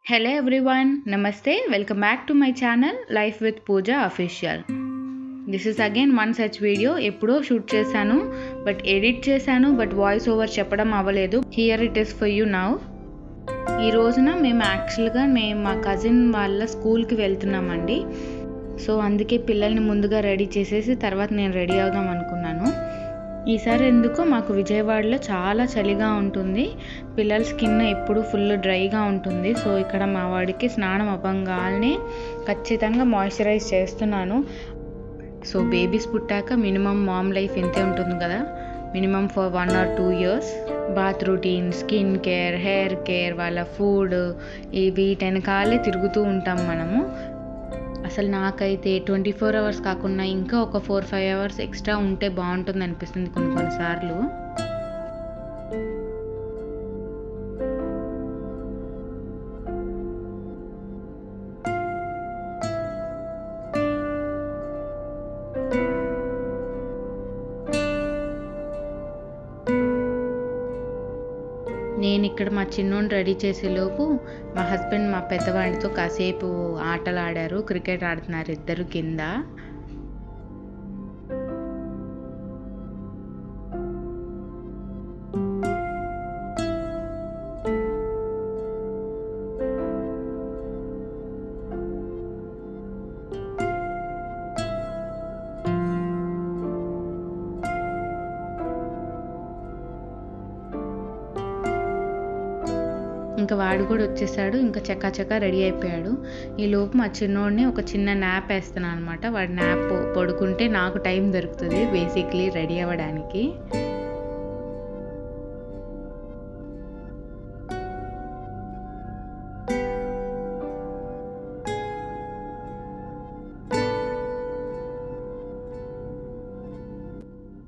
Hello everyone, Namaste. Welcome back to my channel Life with Pooja Official. This is again one such video. ఎప్పుడో shoot చేశాను but edit చేశాను but voice over చెప్పడం అవ్వలేదు. Here it is for you now. ఈ రోజున మేము యాక్చువల్గా మా కజిన్ వాళ్ళ స్కూల్కి వెళ్తున్నామండి. సో అందుకే పిల్లల్ని ముందుగా రెడీ చేసేసి తర్వాత నేను రెడీ అవుదాం అనుకున్నాను. ఈసారి ఎందుకో మాకు విజయవాడలో చాలా చలిగా ఉంటుంది, పిల్లల స్కిన్ ఎప్పుడు ఫుల్ డ్రైగా ఉంటుంది. సో ఇక్కడ మా వాడికి స్నానం అవ్వగానే ఖచ్చితంగా మాయిశ్చరైజ్ చేస్తున్నాను. సో బేబీస్ పుట్టాక మినిమం మామ్ లైఫ్ ఇంతే ఉంటుంది కదా, minimum for 1 or 2 years. Bath routine, skin care, hair care, వాళ్ళ ఫుడ్, వీటెనకాలే తిరుగుతూ ఉంటాం మనము. అసలు నాకైతే 24 hours కాకుండా ఇంకా ఒక 4-5 hours ఎక్స్ట్రా ఉంటే బాగుంటుంది అనిపిస్తుంది కొన్నిసార్లు. నేను ఇక్కడ మా చిన్నోని రెడీ చేసేలోపు మా హస్బెండ్ మా పెద్దవాడితో కాసేపు ఆటలు ఆడారు, క్రికెట్ ఆడుతున్నారు ఇద్దరు కింద. ఇంకా వాడు కూడా వచ్చేసాడు, ఇంకా చక్కా రెడీ అయిపోయాడు. ఈ లోపు మా చిన్నోడిని ఒక చిన్న న్యాప్ వేస్తున్నాను అనమాట. వాడు న్యాప్ పడుకుంటే నాకు టైం దొరుకుతుంది బేసిక్లీ రెడీ అవ్వడానికి.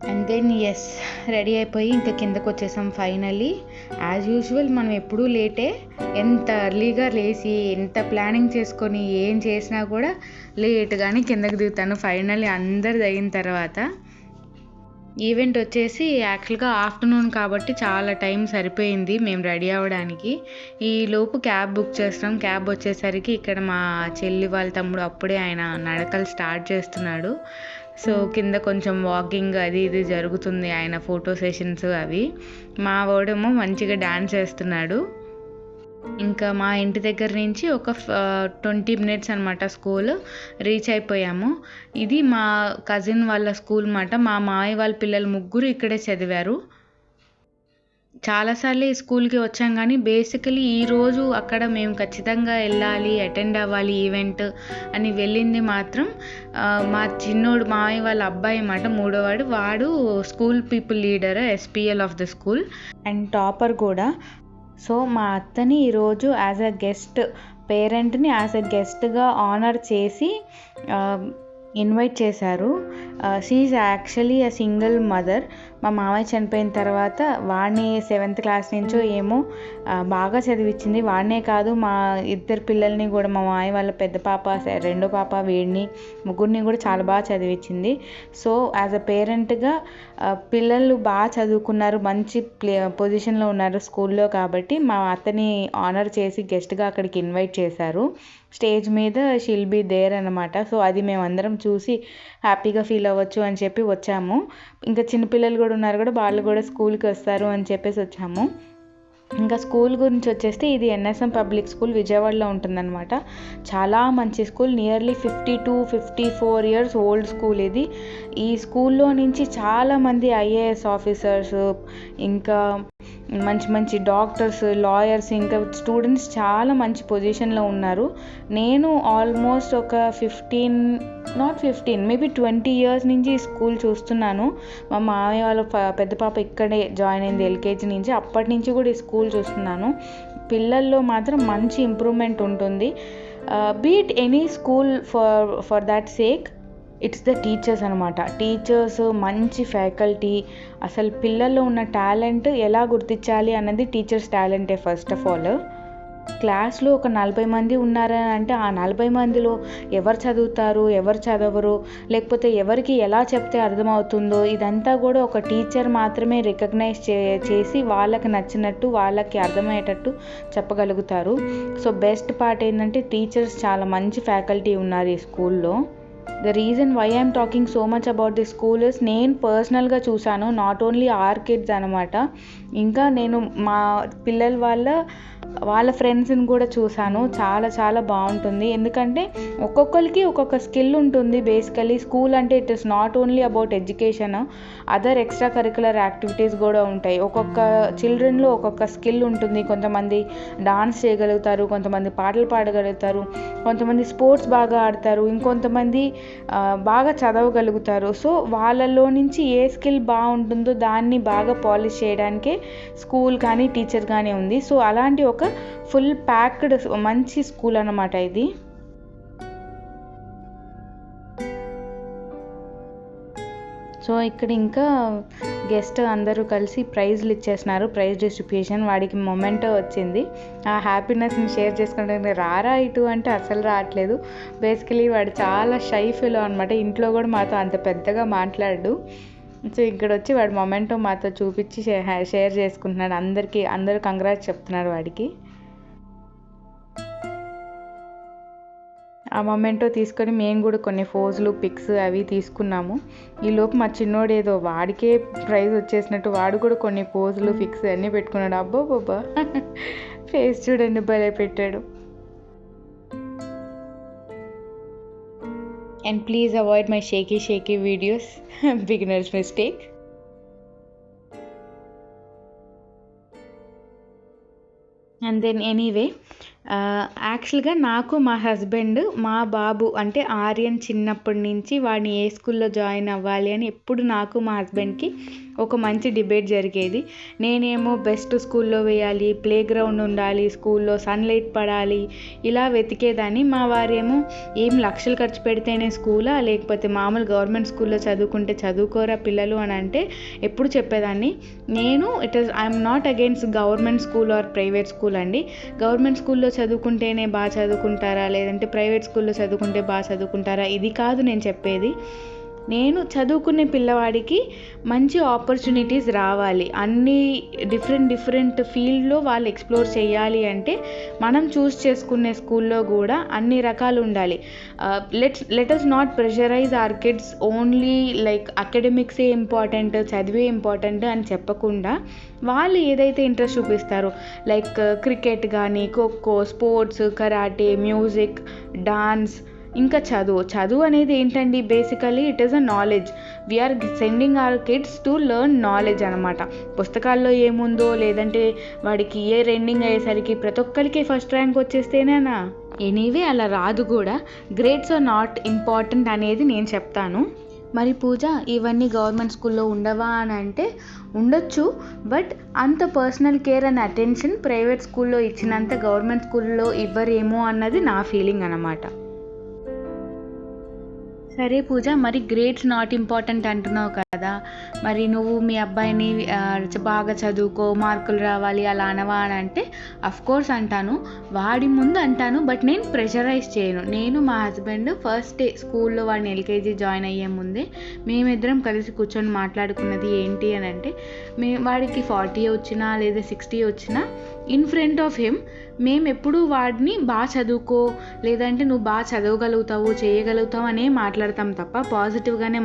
అండ్ దెన్ రెడీ అయిపోయి ఇంకా కిందకు వచ్చేసాం ఫైనల్లీ. యాజ్ యూజువల్ మనం ఎప్పుడూ లేటే, ఎంత ఎర్లీగా లేచి ఎంత ప్లానింగ్ చేసుకొని ఏం చేసినా కూడా లేట్గానే కిందకు దిగుతాను. ఫైనల్లీ అందరు దిగిన తర్వాత ఈవెంట్ వచ్చేసి యాక్చువల్గా ఆఫ్టర్నూన్ కాబట్టి చాలా టైం సరిపోయింది మేము రెడీ అవ్వడానికి. ఈ లోపు క్యాబ్ బుక్ చేస్తాం. క్యాబ్ వచ్చేసరికి ఇక్కడ మా చెల్లి వాళ్ళ తమ్ముడు అప్పుడే ఆయన నడకలు స్టార్ట్ చేస్తున్నాడు. సో కింద కొంచెం వాకింగ్ అది ఇది జరుగుతుంది, ఆయన ఫోటో సెషన్స్ అవి. మా వాడేమో మంచిగా డ్యాన్స్ చేస్తున్నాడు. ఇంకా మా ఇంటి దగ్గర నుంచి ఒక 20 minutes అనమాట స్కూల్ రీచ్ అయిపోయాము. ఇది మా కజిన్ వాళ్ళ స్కూల్ అన్నమాట. మా మావయ్య వాళ్ళ పిల్లలు ముగ్గురు ఇక్కడే చదివారు. చాలాసార్లు ఈ స్కూల్కి వచ్చాం కానీ బేసికలీ ఈరోజు అక్కడ మేము ఖచ్చితంగా వెళ్ళాలి, అటెండ్ అవ్వాలి ఈవెంట్ అని వెళ్ళింది మాత్రం మా చిన్నోడు మావయ్య వాళ్ళ అబ్బాయి అన్నమాట, మూడోవాడు. వాడు school people leader, SPL of the school and topper కూడా. సో మా అత్తని ఈరోజు యాజ్ అ గెస్ట్, పేరెంట్ని యాజ్ అ గెస్ట్గా ఆనర్ చేసి ఇన్వైట్ చేశారు. She is actually a single mother. మా మామయ్య చనిపోయిన తర్వాత వాడిని 7th class నుంచో ఏమో బాగా చదివించింది. వాడినే కాదు మా ఇద్దరు పిల్లల్ని కూడా, మా మామయ్య వాళ్ళ పెద్ద పాప, రెండో పాప, వీడిని ముగ్గురిని కూడా చాలా బాగా చదివించింది. సో యాజ్ అ పేరెంట్గా పిల్లలు బాగా చదువుకున్నారు, మంచి పొజిషన్లో ఉన్నారు స్కూల్లో కాబట్టి మా అత్తని ఆనర్ చేసి గెస్ట్గా అక్కడికి ఇన్వైట్ చేశారు. స్టేజ్ మీద షీల్ బీ దేర్ అనమాట. సో అది మేమందరం చూసి హ్యాపీగా ఫీల్ అవ్వచ్చు అని చెప్పి వచ్చాము. ఇంకా చిన్నపిల్లలు కూడా ఉన్నారు కూడా, వాళ్ళు కూడా స్కూల్కి వస్తారు అని చెప్పేసి వచ్చాము. ఇంకా స్కూల్ గురించి వచ్చేస్తే ఇది NSM పబ్లిక్ స్కూల్ విజయవాడలో ఉంటుందన్నమాట. చాలా మంచి school, nearly 52-54 years old school ఇది. ఈ స్కూల్లో నుంచి చాలామంది IAS ఆఫీసర్స్, ఇంకా మంచి డాక్టర్స్, లాయర్స్, ఇంకా స్టూడెంట్స్ చాలా మంచి పొజిషన్లో ఉన్నారు. నేను ఆల్మోస్ట్ ఒక 15 మేబీ 20 years నుంచి ఈ స్కూల్ చూస్తున్నాను. మా మామయ్య వాళ్ళ పెద్ద పాప ఇక్కడే జాయిన్ అయింది LKG నుంచి, అప్పటి నుంచి కూడా ఈ స్కూల్ చూస్తున్నాను. పిల్లల్లో మాత్రం మంచి ఇంప్రూవ్మెంట్ ఉంటుంది. Beat any school for that sake, it's the teachers అనమాట. టీచర్స్, మంచి ఫ్యాకల్టీ, అసలు పిల్లల్లో ఉన్న టాలెంట్ ఎలా గుర్తించాలి అన్నది టీచర్స్ టాలెంటే ఫస్ట్ ఆఫ్ ఆల్. క్లాస్లో ఒక 40 మంది ఉన్నారని అంటే ఆ 40 మందిలో ఎవరు చదువుతారు, ఎవరు చదవరు, లేకపోతే ఎవరికి ఎలా చెప్తే అర్థమవుతుందో ఇదంతా కూడా ఒక టీచర్ మాత్రమే రికగ్నైజ్ చేసి వాళ్ళకి నచ్చినట్టు వాళ్ళకి అర్థమయ్యేటట్టు చెప్పగలుగుతారు. సో బెస్ట్ పార్ట్ ఏంటంటే టీచర్స్ చాలా మంచి ఫ్యాకల్టీ ఉన్నారు ఈ స్కూల్లో. The reason why I'm talking so much about the school is నేను పర్సనల్గా చూశాను, నాట్ ఓన్లీ ఆర్ కిడ్స్ అనమాట, ఇంకా నేను మా పిల్లల వాళ్ళ ఫ్రెండ్స్ని కూడా చూశాను. చాలా చాలా బాగుంటుంది. ఎందుకంటే ఒక్కొక్కరికి ఒక్కొక్క స్కిల్ ఉంటుంది. బేసికలీ స్కూల్ అంటే it is not only about education, other extra curricular activities కూడా ఉంటాయి. ఒక్కొక్క చిల్డ్రన్లో ఒక్కొక్క స్కిల్ ఉంటుంది. కొంతమంది డాన్స్ చేయగలుగుతారు, కొంతమంది పాటలు పాడగలుగుతారు, కొంతమంది స్పోర్ట్స్ బాగా ఆడతారు, ఇంకొంతమంది బాగా చదవగలుగుతారు. సో వాళ్ళలో నుంచి ఏ స్కిల్ బాగుంటుందో దాన్ని బాగా పాలిష్ చేయడానికే స్కూల్ కానీ టీచర్ కానీ ఉంది. సో అలాంటి ఒక ఫుల్ ప్యాక్డ్ మంచి స్కూల్ అన్నమాట ఇది. సో ఇక్కడ ఇంకా గెస్ట్ అందరూ కలిసి ప్రైజ్లు ఇచ్చేస్తున్నారు. ప్రైజ్ డిస్ట్రిబ్యూషన్, వాడికి మొమెంటో వచ్చింది. ఆ హ్యాపీనెస్ని షేర్ చేసుకుంటే రారా ఇటు అంటే అసలు రావట్లేదు. బేసికలీ వాడు చాలా షై ఫీల్ అనమాట. ఇంట్లో కూడా మాతో అంత పెద్దగా మాట్లాడు. సో ఇక్కడ వచ్చి వాడు మొమెంటో మాతో చూపించి షేర్ చేసుకుంటున్నాడు. అందరూ కంగ్రాట్స్ చెప్తున్నారు వాడికి. ఆ మొమెంటో తీసుకొని మేము కూడా కొన్ని ఫోజులు పిక్స్ అవి తీసుకున్నాము. ఈలోపు మా చిన్నోడు ఏదో వాడికే ప్రైజ్ వచ్చేసినట్టు వాడు కూడా కొన్ని పోజులు పిక్స్ అన్నీ పెట్టుకున్నాడు. అబ్బో బాబా ఫేస్ చూడండి భలే పెట్టాడు. And please avoid my shaky videos. Beginner's mistake. And then anyway, యాక్చువల్గా నాకు మా హస్బెండ్ మా బాబు అంటే ఆర్యన్ చిన్నప్పటి నుంచి వాడిని ఏ స్కూల్లో జాయిన్ అవ్వాలి అని ఎప్పుడు నాకు మా హస్బెండ్కి ఒక మంచి డిబేట్ జరిగేది. నేనేమో బెస్ట్ స్కూల్లో వేయాలి, ప్లే గ్రౌండ్ ఉండాలి, స్కూల్లో సన్లైట్ పడాలి, ఇలా వెతికేదాన్ని. మా వారేమో ఏం లక్షలు ఖర్చు పెడితేనే స్కూలా, లేకపోతే మామూలు గవర్నమెంట్ స్కూల్లో చదువుకుంటే చదువుకోరా పిల్లలు అని అంటే ఎప్పుడు చెప్పేదాన్ని. నేను I'm not against government school or private school అండి. గవర్నమెంట్ స్కూల్లో చదువుకుంటేనే బాగా చదువుకుంటారా, లేదంటే ప్రైవేట్ స్కూల్లో చదువుకుంటే బాగా చదువుకుంటారా, ఇది కాదు నేను చెప్పేది. నేను చదువుకునే పిల్లవాడికి మంచి ఆపర్చునిటీస్ రావాలి, అన్ని డిఫరెంట్ ఫీల్డ్లో వాళ్ళు ఎక్స్ప్లోర్ చేయాలి అంటే మనం చూస్ చేసుకునే స్కూల్లో కూడా అన్ని రకాలు ఉండాలి. Let us not pressurise our kids only like అకాడమిక్సే ఇంపార్టెంట్, చదివే ఇంపార్టెంట్ అని చెప్పకుండా వాళ్ళు ఏదైతే ఇంట్రెస్ట్ చూపిస్తారో లైక్ క్రికెట్ కానీ, ఖోఖో, స్పోర్ట్స్, కరాటే, మ్యూజిక్, డాన్స్, ఇంకా చదువు అనేది ఏంటండి, basically it is a knowledge. We are sending our kids to learn knowledge అనమాట. పుస్తకాల్లో ఏముందో, లేదంటే వాడికి ఇయర్ ఎండింగ్ అయ్యేసరికి ప్రతి ఒక్కరికి ఫస్ట్ ర్యాంక్ వచ్చేస్తేనేనా, ఎనీవే అలా రాదు కూడా. గ్రేడ్స్ ఆర్ నాట్ ఇంపార్టెంట్ అనేది నేను చెప్తాను. మరి పూజ, ఇవన్నీ గవర్నమెంట్ స్కూల్లో ఉండవా అని అంటే ఉండొచ్చు, బట్ అంత personal care and attention private స్కూల్లో ఇచ్చినంత గవర్నమెంట్ స్కూల్లో ఇవ్వరేమో అన్నది నా ఫీలింగ్ అన్నమాట. సరే పూజ, మరి గ్రేడ్స్ నాట్ ఇంపార్టెంట్ అంటున్నావు కదా, మరి నువ్వు మీ అబ్బాయిని బాగా చదువుకో, మార్కులు రావాలి అలా అనవా అని అంటే అఫ్కోర్స్ అంటాను, వాడి ముందు అంటాను, బట్ నేను ప్రెషరైజ్ చేయను. నేను మా హస్బెండ్ ఫస్ట్ డే స్కూల్లో వాడిని ఎల్కేజీ జాయిన్ అయ్యే ముందే మేమిద్దరం కలిసి కూర్చొని మాట్లాడుకున్నది ఏంటి అని అంటే, వాడికి 40 వచ్చినా లేదా 60 వచ్చినా ఇన్ ఫ్రంట్ ఆఫ్ హిమ్ మేము ఎప్పుడు వాడిని బాగా చదువుకో, లేదంటే నువ్వు బాగా చదవగలుగుతావు, చేయగలుగుతావు అనే మాట్లాడతాం తప్ప, పాజిటివ్గానే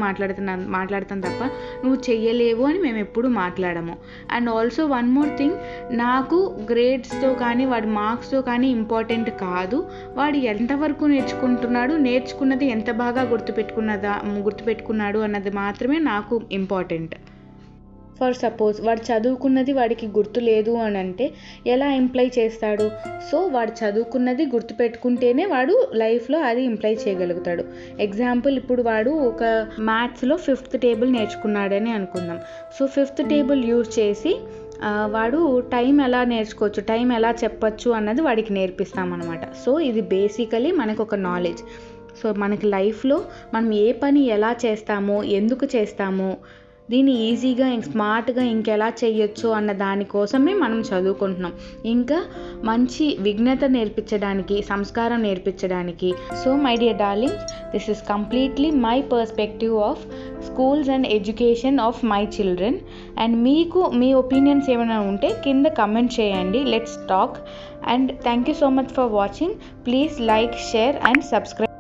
మాట్లాడతాం తప్ప నువ్వు చెయ్యలేవు అని మేము ఎప్పుడు మాట్లాడము. And also one more thing, నాకు గ్రేడ్స్తో కానీ వాడి మార్క్స్తో ఇంపార్టెంట్ కాదు, వాడు ఎంతవరకు నేర్చుకున్నది ఎంత బాగా గుర్తుపెట్టుకున్నాడు అన్నది మాత్రమే నాకు ఇంపార్టెంట్. ఫర్ సపోజ్ వాడు చదువుకున్నది వాడికి గుర్తు లేదు అని అంటే ఎలా ఇంప్లై చేస్తాడు? సో వాడు చదువుకున్నది గుర్తుపెట్టుకుంటేనే వాడు లైఫ్లో అది ఇంప్లై చేయగలుగుతాడు. ఎగ్జాంపుల్, ఇప్పుడు వాడు ఒక మ్యాథ్స్లో 5th టేబుల్ నేర్చుకున్నాడని అనుకుందాం. సో 5th టేబుల్ యూజ్ చేసి వాడు టైం ఎలా నేర్చుకోవచ్చు, టైం ఎలా చెప్పచ్చు అన్నది వాడికి నేర్పిస్తామన్నమాట. సో ఇది బేసికలీ మనకు ఒక నాలెడ్జ్. సో మనకి లైఫ్లో మనం ఏ పని ఎలా చేస్తామో, ఎందుకు చేస్తామో, దీన్ని ఈజీగా స్మార్ట్గా ఇంకెలా చేయొచ్చు అన్న దానికోసమే మనం చదువుకుంటున్నాం. ఇంకా మంచి విఘ్నత నేర్పించడానికి, సంస్కారం నేర్పించడానికి. So my dear darlings, this is completely my perspective of schools and education of my children. And మీకు మీ ఒపీనియన్స్ ఏమైనా ఉంటే కింద కమెంట్ చేయండి. Let's talk. And thank you so much for watching. Please like, share and subscribe.